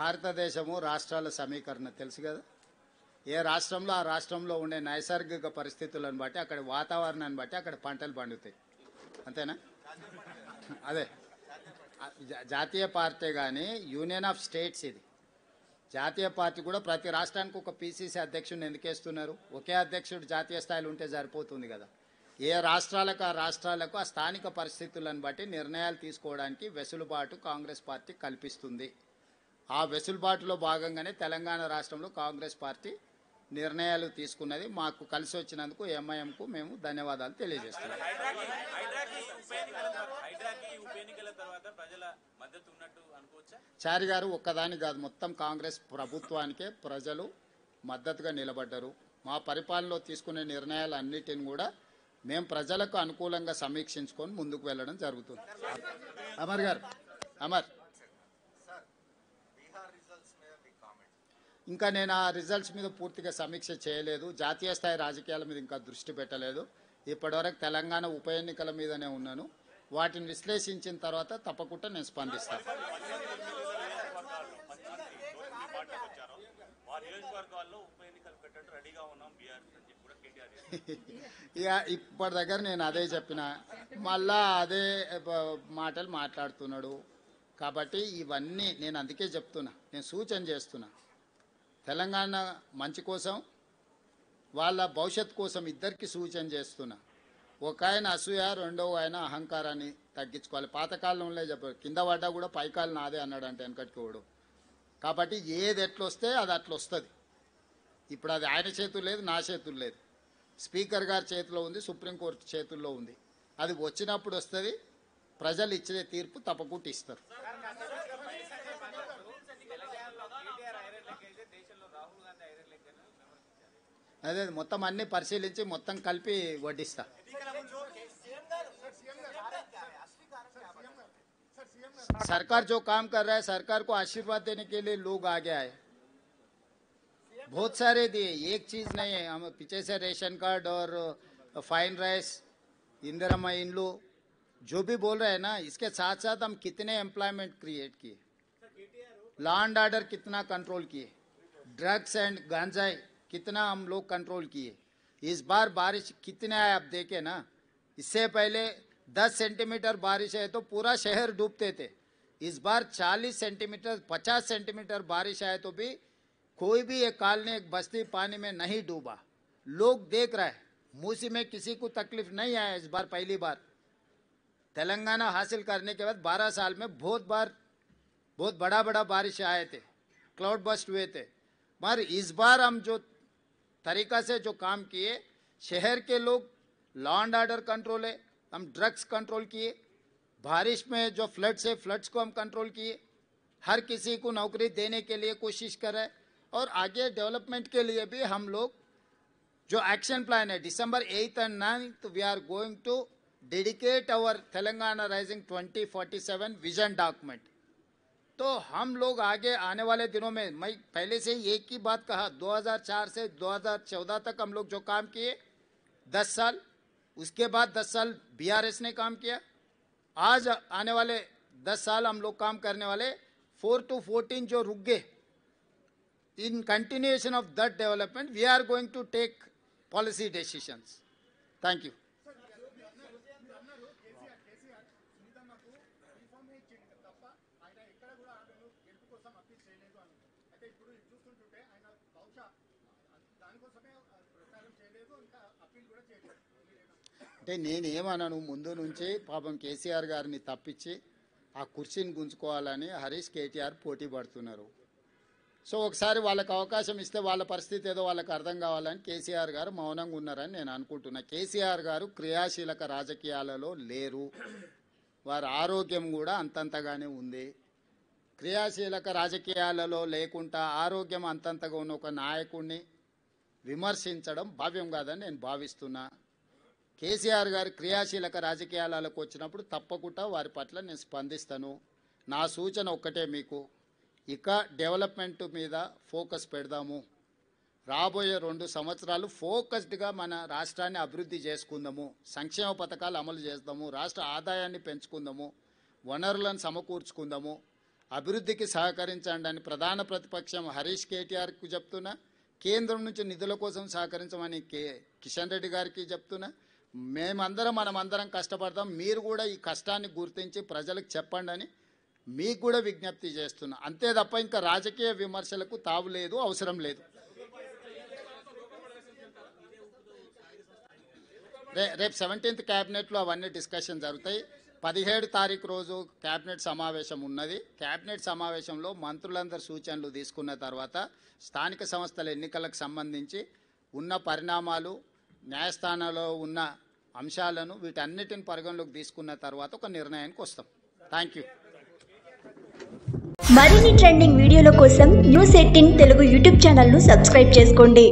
భారతదేశము రాష్ట్రాల సమీకరణ తెలుసు కదా. ఏ రాష్ట్రంలో ఆ రాష్ట్రంలో ఉండే నైసర్గిక పరిస్థితులను బట్టి అక్కడ వాతావరణాన్ని బట్టి అక్కడ పంటలు పండుతాయి, అంతేనా? అదే జాతీయ పార్టీ కానీ యూనియన్ ఆఫ్ స్టేట్స్ ఇది. జాతీయ పార్టీ కూడా ప్రతి రాష్ట్రానికి ఒక పీసీసీ అధ్యక్షుడిని ఎందుకు వేస్తున్నారు? ఒకే అధ్యక్షుడు జాతీయ స్థాయిలో ఉంటే సరిపోతుంది కదా. ఏ రాష్ట్రాలకు ఆ రాష్ట్రాలకు ఆ స్థానిక పరిస్థితులను బట్టి నిర్ణయాలు తీసుకోవడానికి వెసులుబాటు కాంగ్రెస్ పార్టీ కల్పిస్తుంది. ఆ వెసులుబాటులో భాగంగానే తెలంగాణ రాష్ట్రంలో కాంగ్రెస్ పార్టీ నిర్ణయాలు తీసుకున్నది. మాకు కలిసి వచ్చినందుకు ఎంఐఎంకు మేము ధన్యవాదాలు తెలియజేస్తున్నాం. చారి గారు ఒక్కదాని కాదు, మొత్తం కాంగ్రెస్ ప్రభుత్వానికే ప్రజలు మద్దతుగా నిలబడ్డారు. మా పరిపాలనలో తీసుకునే నిర్ణయాలన్నిటిని కూడా మేము ప్రజలకు అనుకూలంగా సమీక్షించుకొని ముందుకు వెళ్ళడం జరుగుతుంది. అమర్ గారు, అమర్, ఇంకా నేను ఆ రిజల్ట్స్ మీద పూర్తిగా సమీక్ష చేయలేదు. జాతీయ స్థాయి రాజకీయాల మీద ఇంకా దృష్టి పెట్టలేదు. ఇప్పటివరకు తెలంగాణ ఉప ఎన్నికల మీదనే ఉన్నాను. వాటిని విశ్లేషించిన తర్వాత తప్పకుండా నేను స్పందిస్తాను. ఇక ఇప్పటి దగ్గర నేను అదే చెప్పిన, మళ్ళా అదే మాటలు మాట్లాడుతున్నాడు. కాబట్టి ఇవన్నీ నేను అందుకే చెప్తున్నా, నేను సూచన చేస్తున్నా. తెలంగాణ మంచి కోసం, వాళ్ళ భవిష్యత్తు కోసం ఇద్దరికి సూచన చేస్తున్నా. ఒక ఆయన అసూయ, రెండవ ఆయన అహంకారాన్ని తగ్గించుకోవాలి. పాతకాలంలో చెప్పారు, కింద పడ్డా కూడా పైకాలు నాదే అన్నాడు అంటే వెనకటికోడు. కాబట్టి ఏది ఎట్లొస్తే అది అట్లా వస్తుంది. ఇప్పుడు అది ఆయన చేతులు లేదు, నా చేతులు లేదు, స్పీకర్ గారి చేతిలో ఉంది, సుప్రీంకోర్టు చేతుల్లో ఉంది. అది వచ్చినప్పుడు వస్తుంది. ప్రజలు ఇచ్చే తీర్పు తప్పకుండా ఇస్తారు. అదే మొత్తం అన్ని పరిశీలించి మొత్తం కలిపి వడ్డిస్తా. सरकार जो काम कर रहा है, सरकार को आशीर्वाद देने के लिए लोग आगे आए, बहुत सारे दिए, एक चीज नहीं है. हम पीछे से रेशन कार्ड और फाइन राइस, इंदिरा इन लो जो भी बोल रहे हैं ना, इसके साथ साथ हम कितने एम्प्लॉयमेंट क्रिएट किए, लॉ एंड ऑर्डर कितना कंट्रोल किए, ड्रग्स एंड गांजाई कितना हम लोग कंट्रोल किए. इस बार बारिश कितने आए आप देखे ना. इससे पहले 10 सेंटीमीटर बारिश है तो पूरा शहर डूबते थे. इस बार 40 सेंटीमीटर 50 सेंटीमीटर बारिश आए तो भी कोई भी एक कॉलोनी एक बस्ती पानी में नहीं डूबा. लोग देख रहे हैं, मूसी में किसी को तकलीफ नहीं आया. इस बार पहली बार तेलंगाना हासिल करने के बाद 12 साल में बहुत बड़ा बड़ा बारिश आए थे, क्लाउड बस्ट हुए थे. मगर इस बार हम जो तरीका से जो काम किए, शहर के लोग लॉ एंड ऑर्डर कंट्रोल है, हम ड्रग्स कंट्रोल किए, बारिश में जो फ्लड्स को हम कंट्रोल किए, हर किसी को नौकरी देने के लिए कोशिश कर रहे हैं. और आगे डेवलपमेंट के लिए भी हम लोग जो एक्शन प्लान है, December 8th and 9th we are going to dedicate our Telangana Rising 2047 vision document. तो हम लोग आगे आने वाले दिनों में, मैं पहले से एक ही बात कहा, 2004 से 2014 तक हम लोग जो काम किए 10 साल, उसके बाद 10 साल BRS ने काम किया. आज आने वाले 10 साल हम लोग काम करने वाले. 4 to 14 जो रुक गए, in continuation of that development we are going to take policy decisions. Thank you. అంటే నేనేమన్నాను, ముందు నుంచి పాపం కేసీఆర్ గారిని తప్పించి ఆ కుర్చీని గుంజుకోవాలని హరీష్ కేటీఆర్ పోటీ పడుతున్నారు. సో ఒకసారి వాళ్ళకి అవకాశం ఇస్తే వాళ్ళ పరిస్థితి ఏదో వాళ్ళకి అర్థం కావాలని కేసీఆర్ గారు మౌనంగా ఉన్నారని నేను అనుకుంటున్నా. కేసీఆర్ గారు క్రియాశీలక రాజకీయాలలో లేరు, వారి ఆరోగ్యం కూడా అంతంతగానే ఉంది. క్రియాశీలక రాజకీయాలలో లేకుండా ఆరోగ్యం అంతంతగా ఉన్న ఒక నాయకుడిని విమర్శించడం భావ్యం కాదని నేను భావిస్తున్నా. కేసీఆర్ గారు క్రియాశీలక రాజకీయాలకు వచ్చినప్పుడు తప్పకుండా వారి పట్ల నేను స్పందిస్తాను. నా సూచన ఒక్కటే మీకు, ఇక డెవలప్మెంట్ మీద ఫోకస్ పెడదాము. రాబోయే 2 సంవత్సరాలు ఫోకస్డ్గా మన రాష్ట్రాన్ని అభివృద్ధి చేసుకుందాము, సంక్షేమ పథకాలు అమలు చేద్దాము, రాష్ట్ర ఆదాయాన్ని పెంచుకుందాము, వనరులను సమకూర్చుకుందాము. అభివృద్ధికి సహకరించండి అని ప్రధాన ప్రతిపక్షం హరీష్ కేటీఆర్కు చెప్తున్నా, కేంద్రం నుంచి నిధుల కోసం సహకరించమని కిషన్ రెడ్డి గారికి చెప్తున్నా. మనమందరం కష్టపడతాం, మీరు కూడా ఈ కష్టాన్ని గుర్తించి ప్రజలకు చెప్పండి అని మీకు కూడా విజ్ఞప్తి చేస్తున్నా. అంతే తప్ప ఇంకా రాజకీయ విమర్శలకు తావు లేదు, అవసరం లేదు. రేపు 17th క్యాబినెట్లో అవన్నీ డిస్కషన్ జరుగుతాయి. 17 తారీఖు రోజు క్యాబినెట్ సమావేశం ఉన్నది. క్యాబినెట్ సమావేశంలో మంత్రులందరూ సూచనలు తీసుకున్న తర్వాత స్థానిక సంస్థల ఎన్నికలకు సంబంధించి ఉన్న పరిణామాలు, న్యాయస్థానంలో ఉన్న అంశాలను వీటన్నిటిని పరిగణలోకి తీసుకున్న తర్వాత ఒక నిర్ణయానికి వస్తాం. Thank you. మరిన్ని ట్రెండింగ్ వీడియోల కోసం News 18 తెలుగు యూట్యూబ్ ఛానల్ను సబ్స్క్రైబ్ చేసుకోండి.